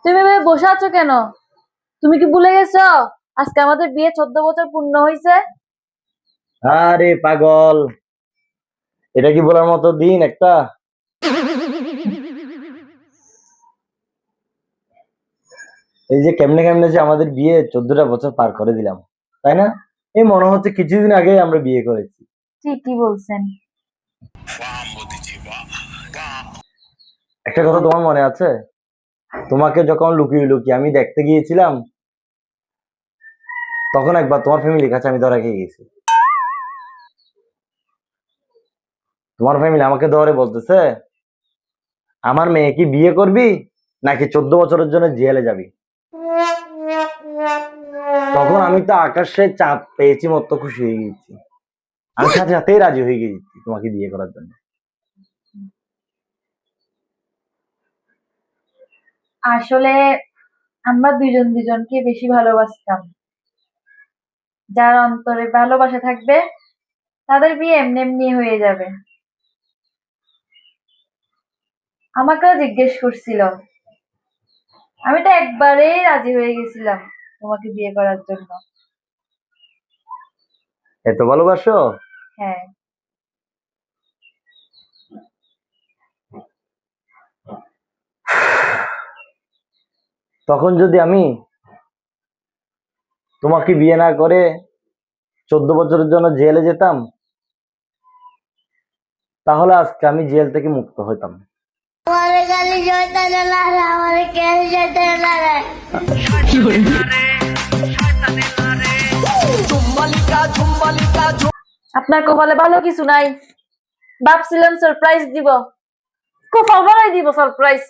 তুমি ভাই বসে আছো কেন? তুমি কি ভুলে গেছো আজকে আমাদের বিয়ে 14 বছর পূর্ণ হয়েছে? আরে পাগল, এটা কি বলার মতো দিন একটা? এই যে কেমনে কেমনে যে আমাদের বিয়ে 14টা বছর পার করে দিলাম, তাই না? এই মনে হচ্ছে কিছুদিন আগে আমরা বিয়ে করেছি। ঠিকই বলছেন। একটা কথা তোমার মনে আছে? তোমাকে যখন লুকিয়ে লুকিয়ে আমি দেখতে গিয়েছিলাম, তখন একবার তোমার ফ্যামিলির কাছে আমি ধরা খেয়ে গেছি। তোমার ফ্যামিলি আমাকে ধরে বলতেছে, আমার মেয়ে কি বিয়ে করবি নাকি 14 বছরের জন্য জেলে যাবি? তখন আমি তো আকাশে চাঁদ পেয়েছি মতো খুশি হয়ে গেছি। আমি সাথে সাথেই রাজি হয়ে গেছি তোমাকে বিয়ে করার জন্য। আসলে আমরা দুইজন দুজনকে বেশি ভালোবাসতাম। যার অন্তরে ভালোবাসা থাকবে তাদের বিয়ে এমনি এমনি হয়ে যাবে। আমাকেও জিজ্ঞেস করছিল, আমি তো একবারেই রাজি হয়ে গেছিলাম তোমাকে বিয়ে করার জন্য। এত ভালোবাসো? হ্যাঁ। তখন যদি আমি তোমাকে বিয়ে না করে 14 বছরের জন্য জেলে যেতাম, তাহলে আজকে আমি জেল থেকে মুক্ত হইতাম। আপনার কপালে ভালো কিছু নাই। ভাবছিলাম সারপ্রাইজ দিব, কপাল বাড়াই দিব সারপ্রাইজ।